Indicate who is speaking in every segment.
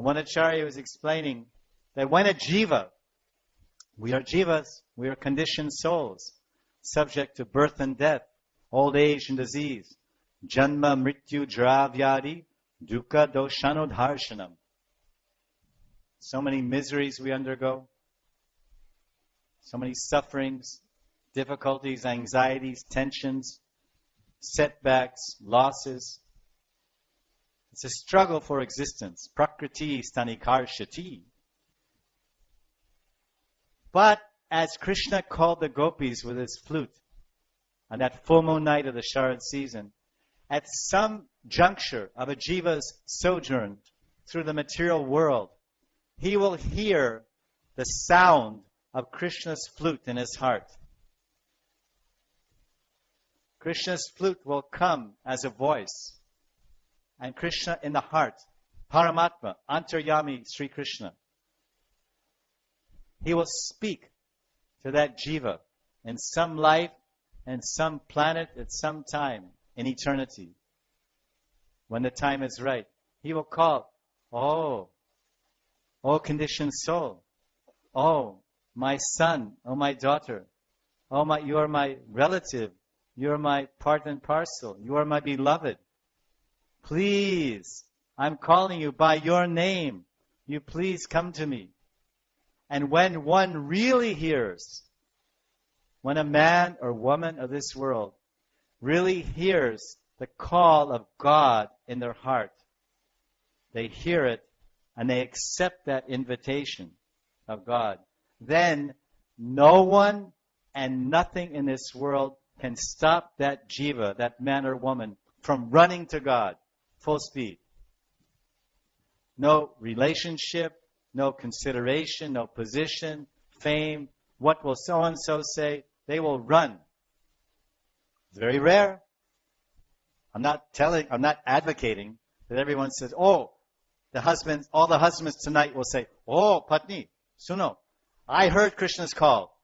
Speaker 1: And one Acharya was explaining that when a jiva, we are jivas, we are conditioned souls, subject to birth and death, old age and disease, janma, mrityu, jara, vyadi, dukkha, doshanodharshanam. So many miseries we undergo, so many sufferings, difficulties, anxieties, tensions, setbacks, losses. It's a struggle for existence. Prakriti stanikarshati. But as Krishna called the gopis with his flute on that full moon night of the Sharad season, at some juncture of a jiva's sojourn through the material world, he will hear the sound of Krishna's flute in his heart. Krishna's flute will come as a voice. And Krishna in the heart, Paramatma, Antaryami Sri Krishna, he will speak to that jiva in some life and some planet at some time in eternity. When the time is right, he will call, oh conditioned soul, oh my son, oh my daughter, oh you are my relative, you are my part and parcel, you are my beloved. Please, I'm calling you by your name. You please come to me. And when one really hears, when a man or woman of this world really hears the call of God in their heart, they hear it and they accept that invitation of God, then no one and nothing in this world can stop that jiva, that man or woman, from running to God. Full speed. No relationship, no consideration, no position, fame. What will so-and-so say? They will run. It's very rare. I'm not advocating that everyone says, all the husbands tonight will say, oh, Patni, suno, I heard Krishna's call.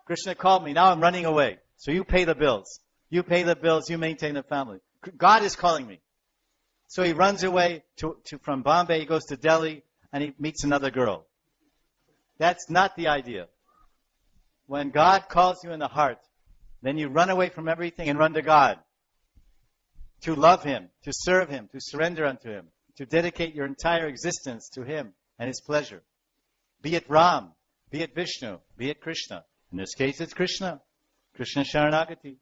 Speaker 1: Krishna called me, now I'm running away. So you pay the bills. You pay the bills, you maintain the family. God is calling me. So he runs away from Bombay, he goes to Delhi, and he meets another girl. That's not the idea. When God calls you in the heart, then you run away from everything and run to God. To love Him, to serve Him, to surrender unto Him, to dedicate your entire existence to Him and His pleasure. Be it Ram, be it Vishnu, be it Krishna. In this case, it's Krishna. Krishna Sharanagati.